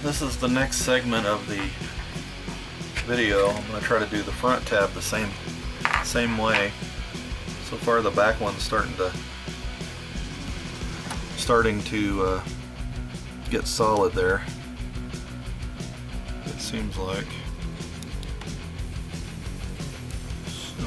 this is the next segment of the video. I'm going to try to do the front tab the same way. So far the back one's starting to get solid there. It seems like. So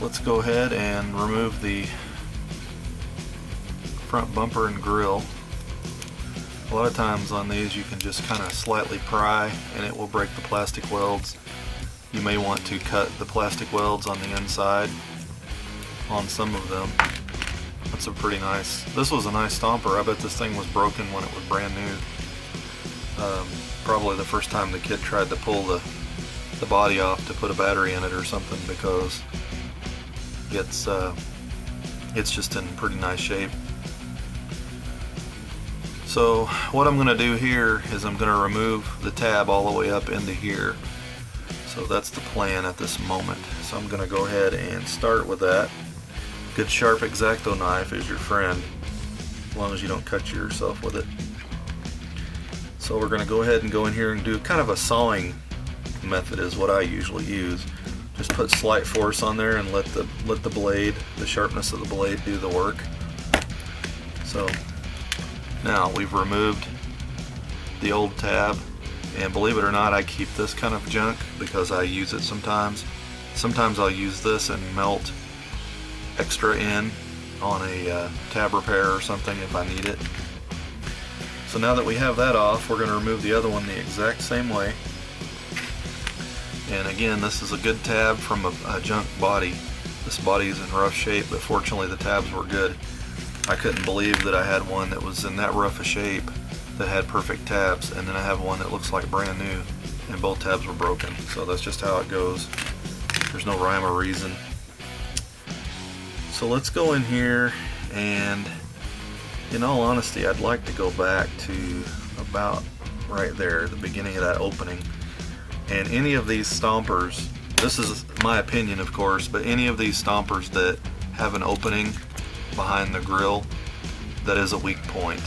let's go ahead and remove the front bumper and grille. A lot of times on these you can just kind of slightly pry and it will break the plastic welds. You may want to cut the plastic welds on the inside on some of them. That's a pretty nice, this was a nice Stomper. I bet this thing was broken when it was brand new. Probably the first time the kid tried to pull the body off to put a battery in it or something, because it's just in pretty nice shape. So what I'm going to do here is I'm going to remove the tab all the way up into here. So that's the plan at this moment. So I'm going to go ahead and start with that. Good sharp X-Acto knife is your friend, as long as you don't cut yourself with it. So we're going to go ahead and go in here and do kind of a sawing method is what I usually use. Just put slight force on there and let the blade, the sharpness of the blade, do the work. So now we've removed the old tab, and believe it or not, I keep this kind of junk because I use it sometimes. Sometimes I'll use this and melt extra in on a tab repair or something if I need it. So now that we have that off, we're going to remove the other one the exact same way. And again, this is a good tab from a junk body. This body is in rough shape, but fortunately the tabs were good. I couldn't believe that I had one that was in that rough a shape that had perfect tabs, and then I have one that looks like brand new and both tabs were broken. So that's just how it goes. There's no rhyme or reason. So let's go in here, and in all honesty, I'd like to go back to about right there, the beginning of that opening. And any of these Stompers, this is my opinion of course, but any of these Stompers that have an opening behind the grill, that is a weak point.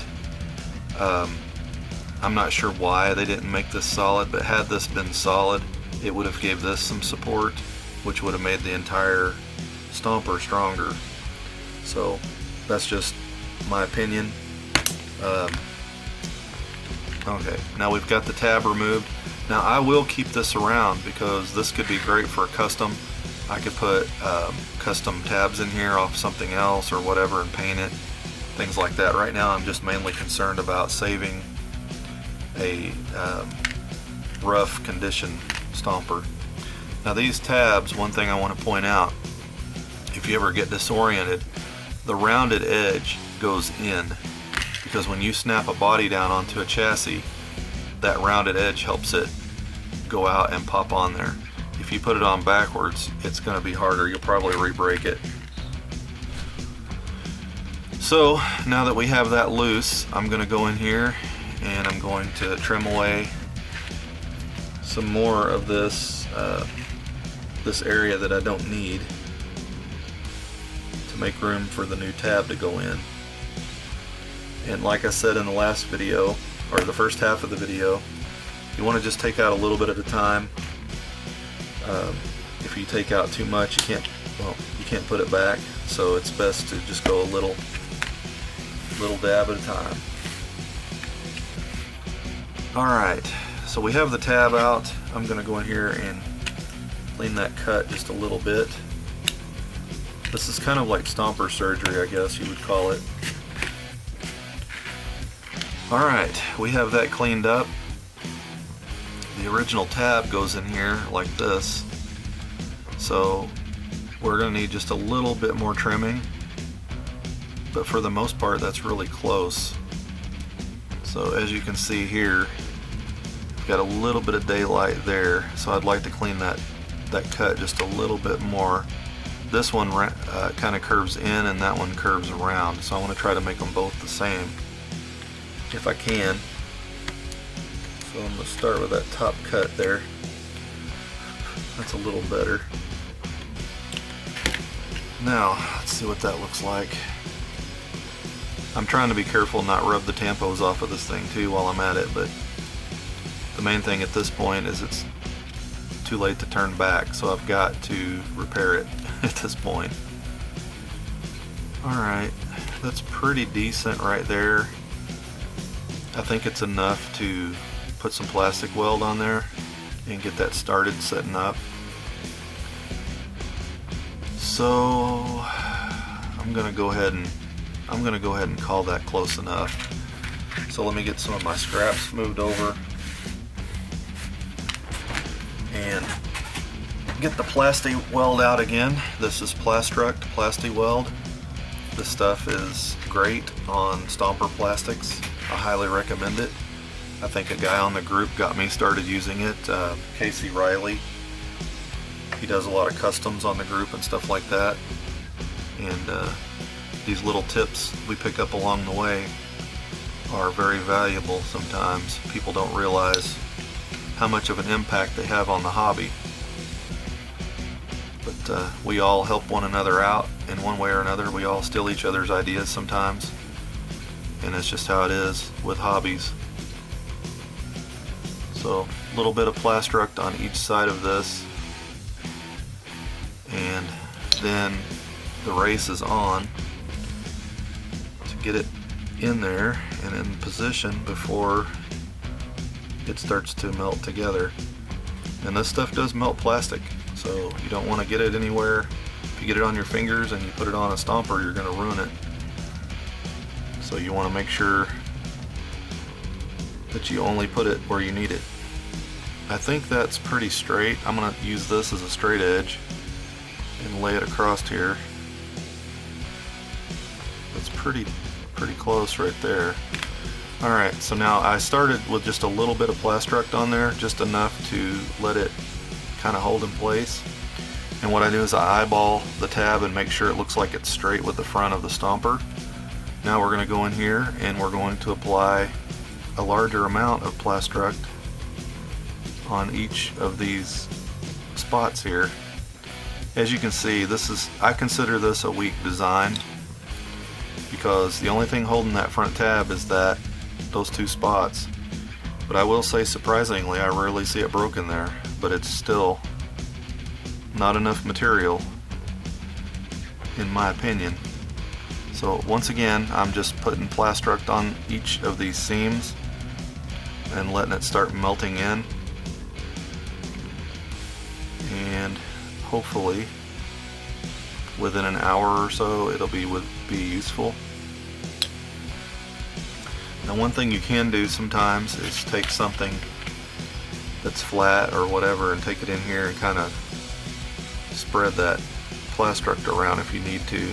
I'm not sure why they didn't make this solid, but had this been solid, it would have gave this some support, which would have made the entire Stomper stronger. So that's just my opinion. Okay, now we've got the tab removed. Now I will keep this around because this could be great for a custom. I could put custom tabs in here off something else or whatever and paint it, things like that. Right now I'm just mainly concerned about saving a rough condition Stomper. Now these tabs, one thing I want to point out, if you ever get disoriented, the rounded edge goes in, because when you snap a body down onto a chassis, that rounded edge helps it go out and pop on there. If you put it on backwards, it's going to be harder. You'll probably re-break it. So now that we have that loose, I'm going to go in here and I'm going to trim away some more of this this area that I don't need, to make room for the new tab to go in. And like I said in the last video, or the first half of the video, you want to just take out a little bit at a time. If you take out too much, you can't put it back, so it's best to just go a little dab at a time. Alright, so we have the tab out. I'm going to go in here and clean that cut just a little bit. This is kind of like Stomper surgery, I guess you would call it. Alright, we have that cleaned up. The original tab goes in here like this, so we're going to need just a little bit more trimming, but for the most part that's really close. So as you can see here, we've got a little bit of daylight there, so I'd like to clean that cut just a little bit more. This one kind of curves in and that one curves around, so I want to try to make them both the same if I can. So I'm going to start with that top cut there. That's a little better. Now let's see what that looks like. I'm trying to be careful not rub the tampos off of this thing too while I'm at it, but the main thing at this point is it's too late to turn back, so I've got to repair it at this point. Alright, that's pretty decent right there. I think it's enough to put some plastic weld on there and get that started setting up. So I'm gonna go ahead and call that close enough. So let me get some of my scraps moved over and get the plasti weld out again. This is Plastruct Plasti Weld. This stuff is great on Stomper plastics. I highly recommend it. I think a guy on the group got me started using it, Casey Riley. He does a lot of customs on the group and stuff like that. And these little tips we pick up along the way are very valuable sometimes. People don't realize how much of an impact they have on the hobby. But we all help one another out in one way or another. We all steal each other's ideas sometimes. And it's just how it is with hobbies. So a little bit of Plastruct on each side of this. And then the race is on to get it in there and in position before it starts to melt together. And this stuff does melt plastic, so you don't want to get it anywhere. If you get it on your fingers and you put it on a stomper, you're going to ruin it. So you want to make sure that you only put it where you need it. I think that's pretty straight. I'm going to use this as a straight edge and lay it across here. That's pretty close right there. Alright, so now I started with just a little bit of Plastruct on there, just enough to let it kind of hold in place. And what I do is I eyeball the tab and make sure it looks like it's straight with the front of the Stomper. Now we're going to go in here and we're going to apply a larger amount of Plastruct on each of these spots here. As you can see, I consider this a weak design because the only thing holding that front tab is those two spots. But I will say, surprisingly, I rarely see it broken there, but it's still not enough material in my opinion. So once again, I'm just putting Plastruct on each of these seams and letting it start melting in, and hopefully within an hour or so it'll be useful. Now one thing you can do sometimes is take something that's flat or whatever and take it in here and kind of spread that Plastruct around if you need to.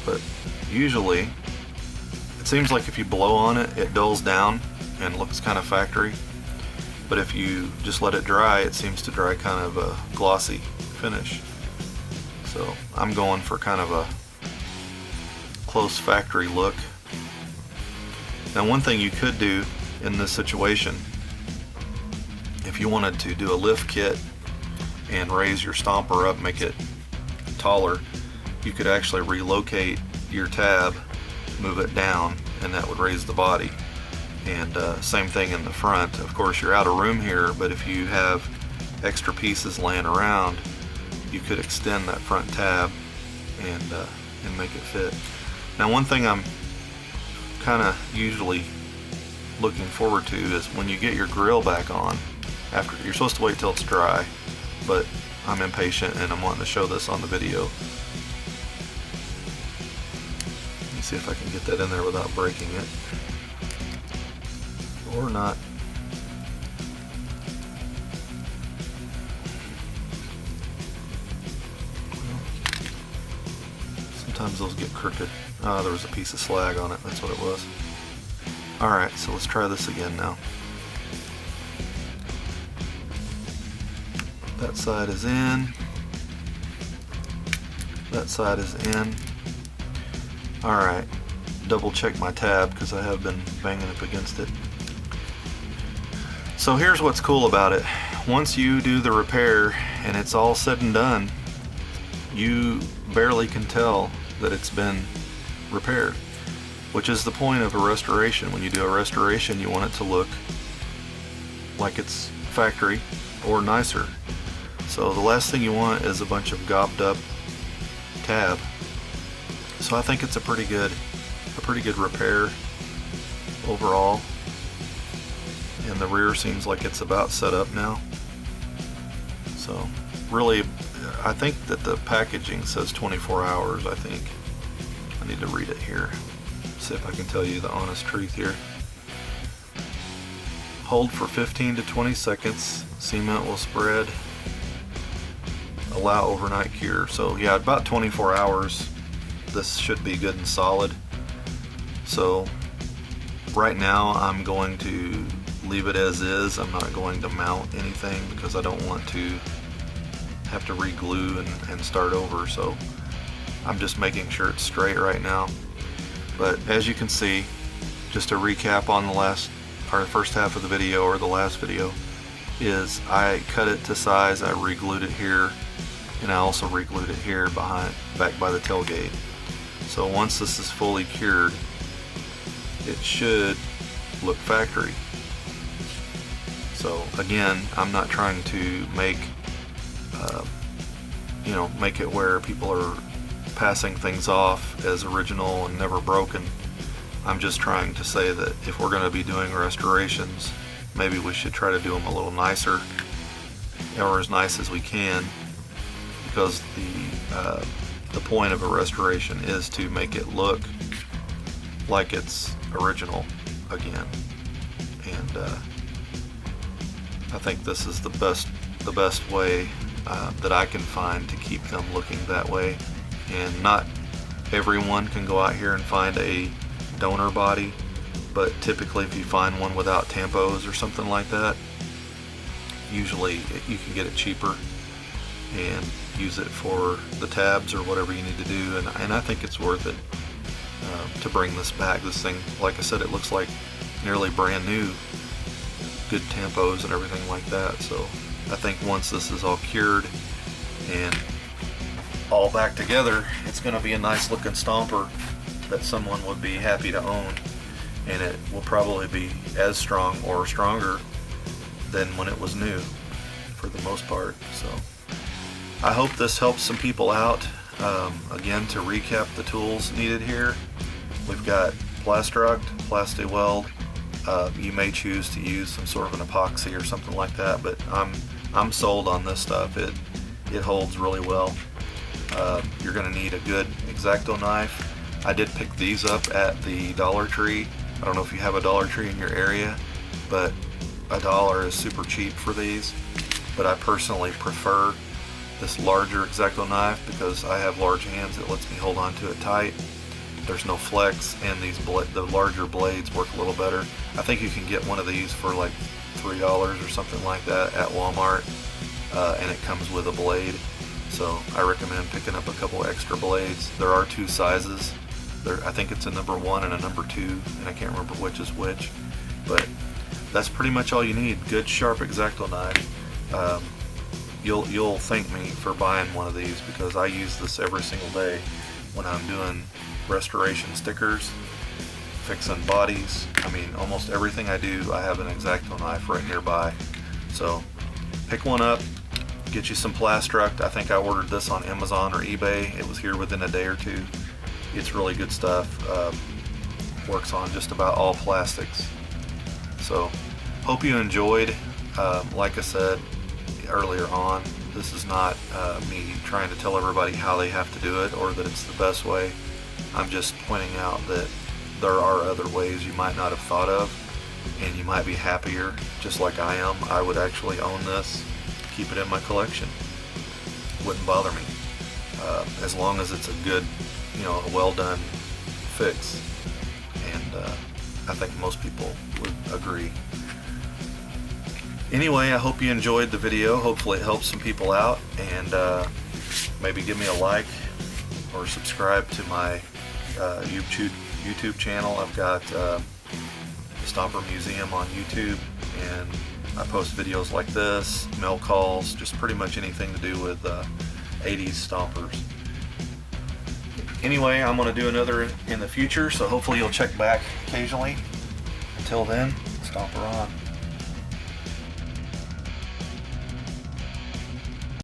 But usually it seems like if you blow on it, it dulls down and looks kind of factory. But if you just let it dry, it seems to dry kind of a glossy finish. So I'm going for kind of a close factory look. Now one thing you could do in this situation, if you wanted to do a lift kit and raise your Stomper up, make it taller, you could actually relocate your tab, move it down, and that would raise the body. And same thing in the front. Of course, you're out of room here, but if you have extra pieces laying around, you could extend that front tab and make it fit. Now one thing I'm kind of usually looking forward to is when you get your grill back on. After, you're supposed to wait till it's dry, but I'm impatient and I'm wanting to show this on the video. Let me see if I can get that in there without breaking it. Or not. Sometimes those get crooked. Oh, there was a piece of slag on it, that's what it was. Alright, so let's try this again now. That side is in. That side is in. Alright, double check my tab because I have been banging up against it. So here's what's cool about it. Once you do the repair and it's all said and done, you barely can tell that it's been repaired. which is the point of a restoration. When you do a restoration, you want it to look like it's factory or nicer. So the last thing you want is a bunch of gobbed up tab. So I think it's a pretty good repair overall. And the rear seems like it's about set up now. So really, I think that the packaging says 24 hours, I think. I need to read it here. See if I can tell you the honest truth here. Hold for 15 to 20 seconds. Cement will spread. Allow overnight cure. So yeah, about 24 hours. This should be good and solid. So right now I'm going to leave it as is. I'm not going to mount anything because I don't want to have to re-glue and start over. So I'm just making sure it's straight right now. But as you can see, just to recap on the first half of the video, or the last video, is I cut it to size, I re-glued it here, and I also re-glued it here back by the tailgate. So once this is fully cured, it should look factory. So again, I'm not trying to make it where people are passing things off as original and never broken. I'm just trying to say that if we're going to be doing restorations, maybe we should try to do them a little nicer, or as nice as we can, because the point of a restoration is to make it look like it's original again. And I think this is the best way that I can find to keep them looking that way. And not everyone can go out here and find a donor body, but typically if you find one without tampos or something like that, usually you can get it cheaper and use it for the tabs or whatever you need to do. And I think it's worth it to bring this back. This thing, like I said, it looks like nearly brand new, good tampos and everything like that. So I think once this is all cured and all back together, it's going to be a nice looking Stomper that someone would be happy to own, and it will probably be as strong or stronger than when it was new for the most part. So I hope this helps some people out. Again, to recap the tools needed here, we've got Plastruct, Plasti-Weld. You may choose to use some sort of an epoxy or something like that, but I'm sold on this stuff. It holds really well. You're going to need a good X-Acto knife. I did pick these up at the Dollar Tree. I don't know if you have a Dollar Tree in your area, but $1 is super cheap for these. But I personally prefer this larger X-Acto knife because I have large hands. It lets me hold on to it tight. There's no flex, and the larger blades work a little better. I think you can get one of these for like $3 or something like that at Walmart, and it comes with a blade. So I recommend picking up a couple extra blades. There are two sizes. I think it's a number 1 and a number 2, and I can't remember which is which. But that's pretty much all you need. Good sharp X-Acto knife. You'll thank me for buying one of these because I use this every single day when I'm doing restoration stickers, fixing bodies. I mean, almost everything I do, I have an X-Acto knife right nearby. So pick one up. Get you some Plastruct. I think I ordered this on Amazon or eBay. It was here within a day or two. It's really good stuff. Works on just about all plastics. So hope you enjoyed. Like I said earlier on, this is not me trying to tell everybody how they have to do it or that it's the best way. I'm just pointing out that there are other ways you might not have thought of, and you might be happier, just like I am. I would actually own this, keep it in my collection. Wouldn't bother me, as long as it's a good, a well done fix. And I think most people would agree. Anyway, I hope you enjoyed the video. Hopefully it helps some people out, and maybe give me a like or subscribe to my YouTube channel. I've got Stomper Museum on YouTube, and I post videos like this, mail calls, just pretty much anything to do with 80s stompers. Anyway, I'm going to do another in the future, so hopefully you'll check back occasionally. Until then, Stomper on.